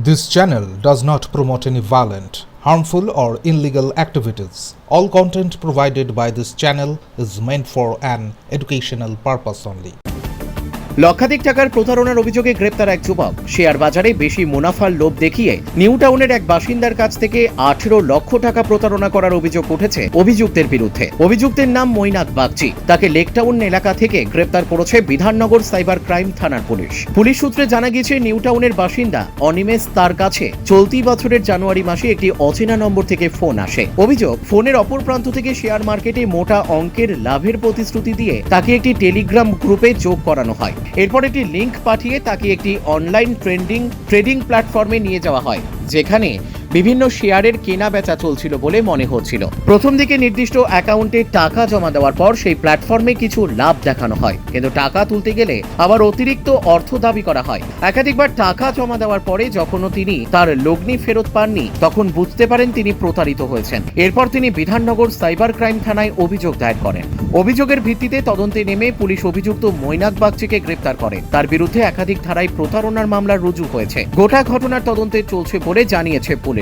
This channel does not promote any violent, harmful, or illegal activities. All content provided by this channel is meant for an educational purpose only. লক্ষাধিক টাকার প্রতারণার অভিযোগে গ্রেপ্তার এক যুবক। Share বাজারে বেশি মুনাফার লোভ দেখিয়ে নিউ টাউনের এক বাসিন্দার কাছ থেকে 18 লক্ষ টাকা প্রতারণা করার অভিযোগ উঠেছে অভিযুক্তের বিরুদ্ধে। অভিযুক্তের নাম মৈনাক বাগচি। তাকে লেকটাউন এলাকা থেকে গ্রেপ্তার করেছে বিধাননগর সাইবার ক্রাইম থানার পুলিশ। পুলিশ সূত্রে জানা গিয়েছে, নিউ টাউনের বাসিন্দা অনিমেষ তার কাছে চলতি বছরের জানুয়ারি মাসে একটি অচেনা নম্বর থেকে ফোন আসে। অভিযোগ, ফোনের অপর প্রান্ত থেকে শেয়ার মার্কেটে মোটা অঙ্কের লাভের প্রতিশ্রুতি দিয়ে তাকে একটি টেলিগ্রাম গ্রুপে যোগ করানো হয়। এরপর একটি লিংক পাঠিয়ে তাকে একটি অনলাইন ট্রেডিং প্ল্যাটফর্মে নিয়ে যাওয়া হয়, যেখানে বিভিন্ন শেয়ারের কেনা বেচা চলছিল বলে মনে হচ্ছিল। প্রথম দিকে নির্দিষ্ট অ্যাকাউন্টে টাকা জমা দেওয়ার পর সেই প্ল্যাটফর্মে কিছু লাভ দেখানো হয়, কিন্তু টাকা তুলতে গেলে আবার অতিরিক্ত অর্থ দাবি করা হয়। একাধিকবার টাকা জমা দেওয়ার পরে যখনও তিনি তার লগ্নি ফেরত পাননি, তখন বুঝতে পারেন তিনি প্রতারিত হয়েছেন। এরপর তিনি বিধাননগর সাইবার ক্রাইম থানায় অভিযোগ দায়ের করেন। অভিযোগের ভিত্তিতে তদন্তে নেমে পুলিশ অভিযুক্ত মৈনাক বাগচিকে গ্রেপ্তার করে। তার বিরুদ্ধে একাধিক ধারায় প্রতারণার মামলা রুজু হয়েছে। গোটা ঘটনার তদন্তে চলছে বলে জানিয়েছে পুলিশ।